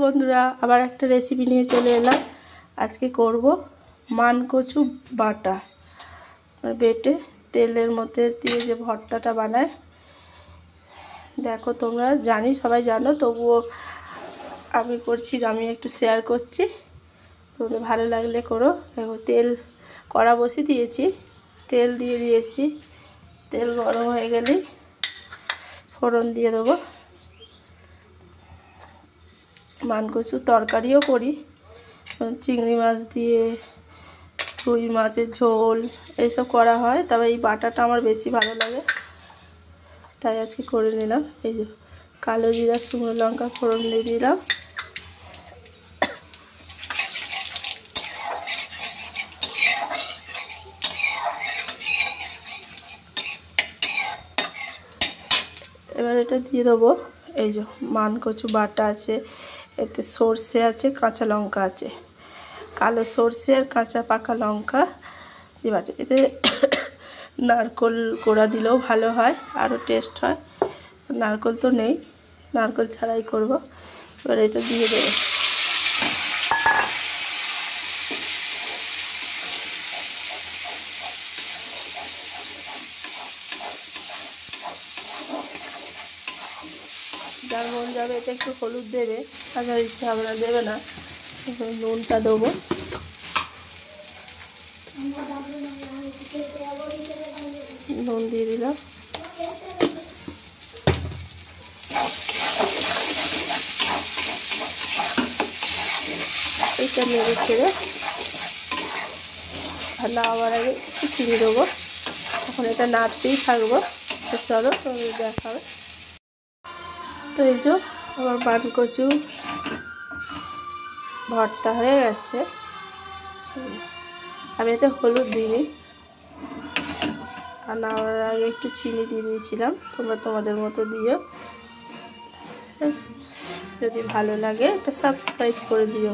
বন্ধুরা, আবার একটা রেসিপি নিয়ে চলে এলাম। আজকে করব মানকচু বাটা, বেটে তেলের মধ্যে দিয়ে যে ভর্তাটা বানায়। দেখো, তোমরা জানি সবাই জানো, তবুও আমি করছি, আমি একটু শেয়ার করছি, তোমাদের ভালো লাগলে করো। দেখো, তেল কড়া বসিয়ে দিয়েছি, তেল দিয়ে দিয়েছি। তেল গরম হয়ে গেলেই ফোড়ন দিয়ে দেবো। মানকচু তরকারিও করি, চিংড়ি মাছ দিয়ে, রুই মাছের ঝোল এইসব করা হয়, তবে এই বাটাটা আমার বেশি ভালো লাগে, তাই আজকে করে নিলাম। এই যে কালো জিরা, শুকনো লঙ্কা ফোড়ন দিয়ে দিলাম। এবার এটা দিয়ে দেবো। এই যে মানকচু বাটা আছে, এতে সর্ষে আছে, কাঁচা লঙ্কা আছে, কালো সর্ষে আর কাঁচা পাকা লঙ্কা দিয়ে, এতে নারকেল কোড়া দিলেও ভালো হয়, আরও টেস্ট হয়। নারকেল তো নেই, নারকেল ছাড়াই করব। এবার এটা দিয়ে দেবো। যার মন যাবে এটা একটু হলুদ দেবে, তাছাড়া ইচ্ছা হবে না দেবে না। নুনটা দেবো। নুন দিয়ে দিলাম। এটা নেড়ে ছেড়ে ঠান্ডা হওয়ার আগে একটু চিনি দেবো। তখন এটা নাড়তেই থাকবো। তো চলো তোমাদের দেখাবে। তো এই যে আমার মানকচু ভর্তা হয়ে গেছে। আমি এতে হলুদ দিইনি, আর নামার আগে একটু চিনি দিয়ে দিয়েছিলাম। তোমরা তোমাদের মতো দিও, যদি ভালো লাগে এটা সাবস্ক্রাইব করে দিও।